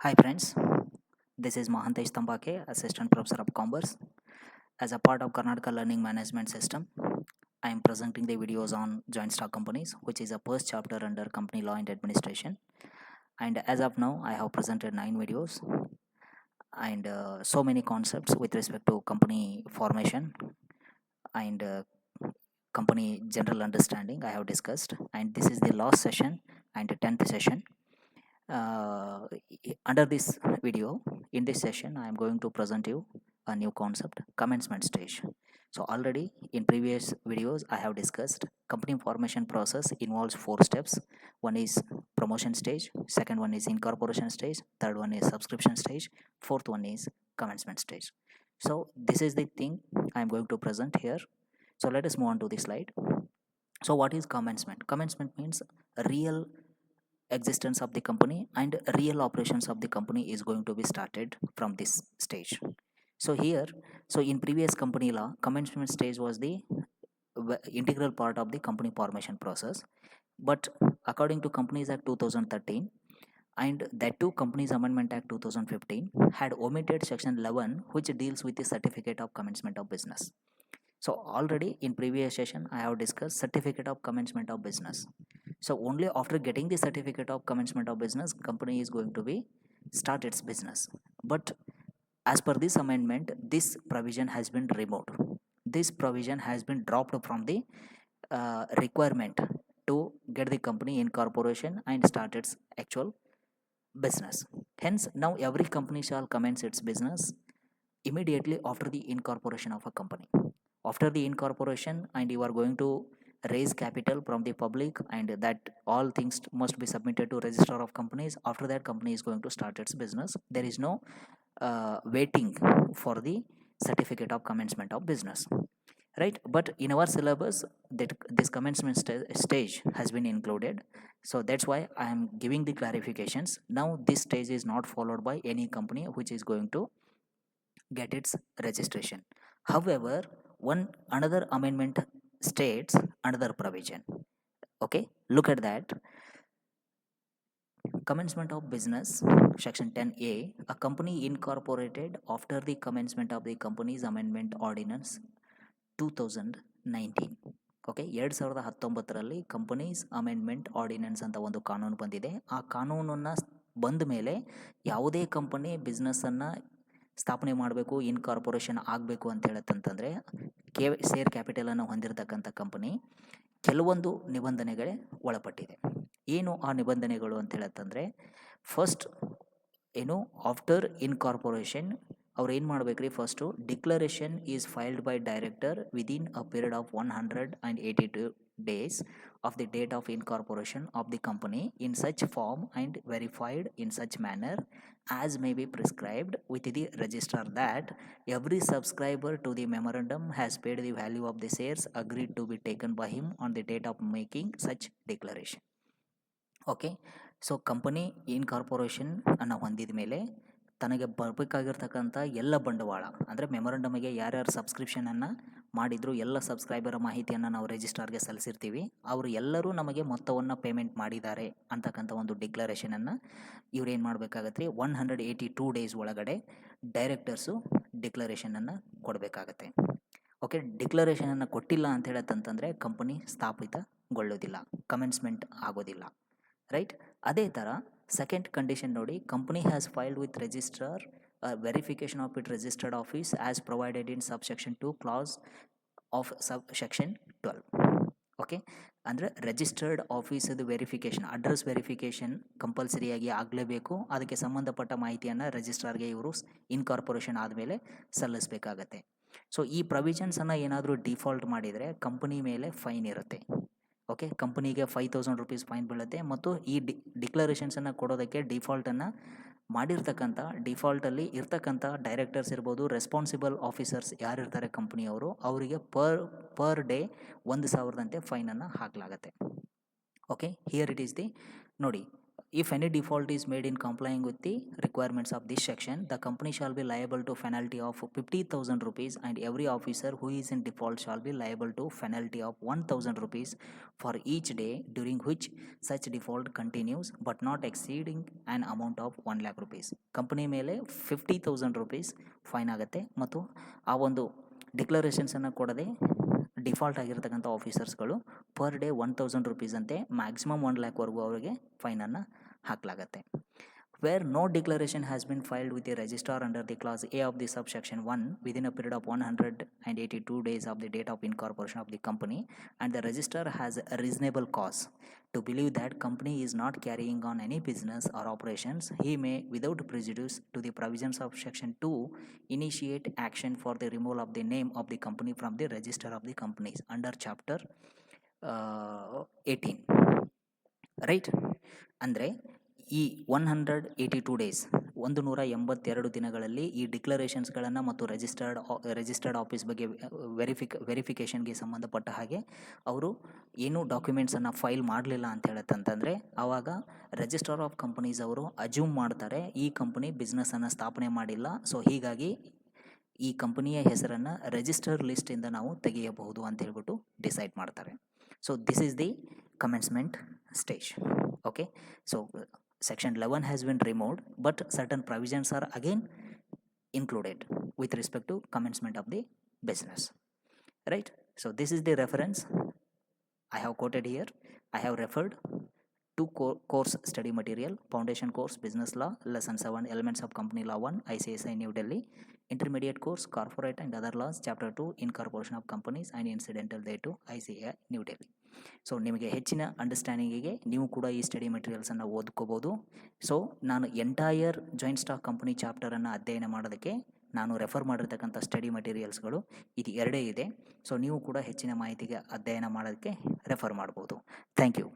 Hi friends, this is Mahantesh Tambake, Assistant Professor of Commerce. As a part of Karnataka Learning Management System, I am presenting the videos on joint stock companies, which is a first chapter under Company Law and Administration. And as of now, I have presented 9 videos and so many concepts with respect to company formation and company general understanding I have discussed. And this is the last session and the 10th session. Under this video, in this session I am going to present you a new concept, commencement stage. So already in previous videos I have discussed company formation process involves 4 steps. One is promotion stage, second one is incorporation stage, third one is subscription stage, fourth one is commencement stage. So this is the thing I am going to present here. So let us move on to the slide. So what is commencement? Commencement means real existence of the company and real operations of the company is going to be started from this stage. So here, so in previous company law, commencement stage was the integral part of the company formation process. But according to Companies Act 2013 and that too Companies Amendment Act 2015 had omitted section 11 which deals with the certificate of commencement of business. So already in previous session I have discussed certificate of commencement of business. So only after getting the certificate of commencement of business, company is going to be start its business. But as per this amendment, this provision has been removed. This provision has been dropped from the requirement to get the company in corporation and start its actual business. Hence, now every company shall commence its business immediately after the incorporation of a company. After the incorporation, and you are going to raise capital from the public, and that all things must be submitted to register of companies. After that, company is going to start its business. There is no waiting for the certificate of commencement of business, right? But in our syllabus, that this commencement stage has been included, so that's why I am giving the clarifications. Now this stage is not followed by any company which is going to get its registration. However, one another amendment states another provision. Okay, look at that. Commencement of business, section 10A. A company incorporated after the commencement of the Companies Amendment Ordinance 2019. Okay 2019ರಲ್ಲಿ companies amendment ordinance ಅಂತ ಒಂದು ಕಾನೂನು ಬಂದಿದೆ. ಆ ಕಾನೂನನ್ನು ಬಂದ ಮೇಲೆ ಯಾವುದೇ ಕಂಪನಿ ಬಿಸ್ನೆಸ್ಸನ್ನು ಸ್ಥಾಪನೆ ಮಾಡಬೇಕು, ಇನ್ಕಾರ್ಪೊರೇಷನ್ ಆಗಬೇಕು ಅಂತ ಹೇಳತ್ತಂತಂದರೆ ಶೇರ್ ಕ್ಯಾಪಿಟಲನ್ನು ಹೊಂದಿರತಕ್ಕಂಥ ಕಂಪನಿ ಕೆಲವೊಂದು ನಿಬಂಧನೆಗಳೇ ಒಳಪಟ್ಟಿದೆ. ಏನು ಆ ನಿಬಂಧನೆಗಳು ಅಂತ ಹೇಳತ್ತಂದರೆ, ಫಸ್ಟ್ ಏನು ಆಫ್ಟರ್ ಇನ್ಕಾರ್ಪೊರೇಷನ್ ಅವ್ರು ಏನು ಮಾಡಬೇಕ್ರಿ, first declaration is filed by director within a period of 182 days of the date of incorporation of the company in such form and verified in such manner as may be prescribed with the registrar that every subscriber to the memorandum has paid the value of the shares agreed to be taken by him on the date of making such declaration. Okay, so company incorporation ಅನ್ನು ಹೊಂದಿದ ಮೇಲೆ ತನಗೆ ಬರಬೇಕಾಗಿರ್ತಕ್ಕಂಥ ಎಲ್ಲ ಬಂಡವಾಳ ಅಂದರೆ ಮೆಮೊರಂಡಮಿಗೆ ಯಾರ್ಯಾರು ಸಬ್ಸ್ಕ್ರಿಪ್ಷನನ್ನು ಮಾಡಿದ್ರು ಎಲ್ಲ ಸಬ್ಸ್ಕ್ರೈಬರ ಮಾಹಿತಿಯನ್ನು ನಾವು ರಿಜಿಸ್ಟ್ರಾರ್ಗೆ ಸಲ್ಲಿಸಿರ್ತೀವಿ. ಅವರು ಎಲ್ಲರೂ ನಮಗೆ ಮೊತ್ತವನ್ನು ಪೇಮೆಂಟ್ ಮಾಡಿದ್ದಾರೆ ಅಂತಕ್ಕಂಥ ಒಂದು ಡಿಕ್ಲರೇಷನನ್ನು ಇವ್ರು ಏನು ಮಾಡಬೇಕಾಗತ್ತೆ ರೀ, 182 days ಒಳಗಡೆ ಡೈರೆಕ್ಟರ್ಸು ಡಿಕ್ಲರೇಷನನ್ನು ಕೊಡಬೇಕಾಗತ್ತೆ. ಓಕೆ, ಡಿಕ್ಲರೇಷನನ್ನು ಕೊಟ್ಟಿಲ್ಲ ಅಂತ ಹೇಳತ್ತಂತಂದರೆ ಕಂಪನಿ ಸ್ಥಾಪಿತಗೊಳ್ಳೋದಿಲ್ಲ, ಕಮೆನ್ಸ್ಮೆಂಟ್ ಆಗೋದಿಲ್ಲ, ರೈಟ್? ಅದೇ ಥರ ಸೆಕೆಂಡ್ ಕಂಡೀಷನ್ ನೋಡಿ, company has filed with registrar verification of it registered office as provided in subsection 2 class of section 12. Okay, ಅಂದರೆ ರಿಜಿಸ್ಟರ್ಡ್ ಆಫೀಸದು ವೆರಿಫಿಕೇಷನ್, ಅಡ್ರೆಸ್ ವೆರಿಫಿಕೇಷನ್ ಕಂಪಲ್ಸರಿಯಾಗಿ ಆಗಲೇಬೇಕು. ಅದಕ್ಕೆ ಸಂಬಂಧಪಟ್ಟ ಮಾಹಿತಿಯನ್ನು ರಿಜಿಸ್ಟ್ರಾರ್ಗೆ ಇವರು ಇನ್ಕಾರ್ಪೊರೇಷನ್ ಆದಮೇಲೆ ಸಲ್ಲಿಸಬೇಕಾಗತ್ತೆ. ಸೊ ಈ ಪ್ರೊವಿಷನ್ಸನ್ನು ಏನಾದರೂ ಡಿಫಾಲ್ಟ್ ಮಾಡಿದರೆ ಕಂಪನಿ ಮೇಲೆ ಫೈನ್ ಇರುತ್ತೆ. ಓಕೆ, ಕಂಪನಿಗೆ 5,000 rupees ಫೈನ್ ಬೀಳುತ್ತೆ. ಮತ್ತು ಈ ಡಿಕ್ಲರೇಷನ್ಸನ್ನು ಕೊಡೋದಕ್ಕೆ ಡಿಫಾಲ್ಟನ್ನು ಮಾಡಿರ್ತಕ್ಕಂಥ ಡಿಫಾಲ್ಟಲ್ಲಿ ಇರ್ತಕ್ಕಂಥ ಡೈರೆಕ್ಟರ್ಸ್ ಇರ್ಬೋದು, ರೆಸ್ಪಾನ್ಸಿಬಲ್ ಆಫೀಸರ್ಸ್ ಯಾರಿರ್ತಾರೆ ಕಂಪನಿಯವರು, ಅವರಿಗೆ ಪರ್ ಡೇ 1,000 ಫೈನನ್ನು ಹಾಕಲಾಗತ್ತೆ. Okay, here it is the ನೋಡಿ, If any default is made in complying with the requirements of this section, the company shall be liable to penalty of 50,000 rupees, and every officer who is in default shall be liable to penalty of 1,000 rupees for each day during which such default continues, but not exceeding an amount of 1 lakh rupees. Company ಮೇಲೆ 50,000 rupees fine ಆಗುತ್ತೆ, ಮತ್ತು ಆ ಒಂದು ಡಿಕ್ಲರೇಷನ್ಸನ್ನು ಕೊಡದೆ default ಆಗಿರ್ತಕ್ಕಂಥ ಆಫೀಸರ್ಸ್ಗಳು per day 1,000 rupees ಅಂತೆ maximum 1 lakhವರೆಗೂ ಅವರಿಗೆ ಫೈನನ್ನು ಹಾಕಲಾಗತ್ತೆ. Where no declaration has been filed with the registrar under the clause A of the subsection 1 within a period of 182 days of the date of incorporation of the company, and the registrar has a reasonable cause to believe that company is not carrying on any business or operations, he may, without prejudice to the provisions of section 2, initiate action for the removal of the name of the company from the register of the companies under chapter 18. Right. ಅಂದರೆ ಈ 182 days 182 ದಿನಗಳಲ್ಲಿ ಈ ಡಿಕ್ಲರೇಷನ್ಸ್ಗಳನ್ನು ಮತ್ತು registered office ಬಗ್ಗೆ ವೆರಿಫಿಕೇಷನ್ಗೆ ಸಂಬಂಧಪಟ್ಟ ಹಾಗೆ ಅವರು ಏನೂ ಡಾಕ್ಯುಮೆಂಟ್ಸನ್ನು ಫೈಲ್ ಮಾಡಲಿಲ್ಲ ಅಂತ ಹೇಳುತ್ತಂತಂದರೆ ಆವಾಗ ರಿಜಿಸ್ಟ್ರಾರ್ ಆಫ್ ಕಂಪನೀಸ್ ಅವರು ಅಜ್ಯೂಮ್ ಮಾಡ್ತಾರೆ ಈ ಕಂಪನಿ ಬಿಸ್ನೆಸ್ಸನ್ನು ಸ್ಥಾಪನೆ ಮಾಡಿಲ್ಲ, ಸೊ ಹೀಗಾಗಿ ಈ ಕಂಪನಿಯ ಹೆಸರನ್ನು ರಿಜಿಸ್ಟರ್ ಲಿಸ್ಟಿಂದ ನಾವು ತೆಗೆಯಬಹುದು ಅಂತ ಹೇಳ್ಬಿಟ್ಟು ಡಿಸೈಡ್ ಮಾಡ್ತಾರೆ. So this is the commencement stage. Okay, so section 11 has been removed, but certain provisions are again included with respect to commencement of the business, right? So this is the reference I have quoted here. I have referred to course study material, foundation course business law, lesson 7 elements of company law 1, ICSI New Delhi, intermediate course corporate and other laws, chapter 2 incorporation of companies and incidental thereto, ICAI New Delhi. So ನಿಮಗೆ ಹೆಚ್ಚಿನ ಅಂಡರ್ಸ್ಟ್ಯಾಂಡಿಂಗಿಗೆ ನೀವು ಕೂಡ ಈ study ಮೆಟೀರಿಯಲ್ಸನ್ನು ಓದ್ಕೋಬೋದು. So ನಾನು entire joint stock company ಚಾಪ್ಟರನ್ನು ಅಧ್ಯಯನ ಮಾಡೋದಕ್ಕೆ ನಾನು refer ಮಾಡಿರ್ತಕ್ಕಂಥ ಸ್ಟಡಿ ಮೆಟೀರಿಯಲ್ಸ್ಗಳು ಇದು ಎರಡೇ ಇದೆ. ಸೊ ನೀವು ಕೂಡ ಹೆಚ್ಚಿನ ಮಾಹಿತಿಗೆ ಅಧ್ಯಯನ ಮಾಡೋದಕ್ಕೆ ರೆಫರ್ ಮಾಡ್ಬೋದು. Thank you.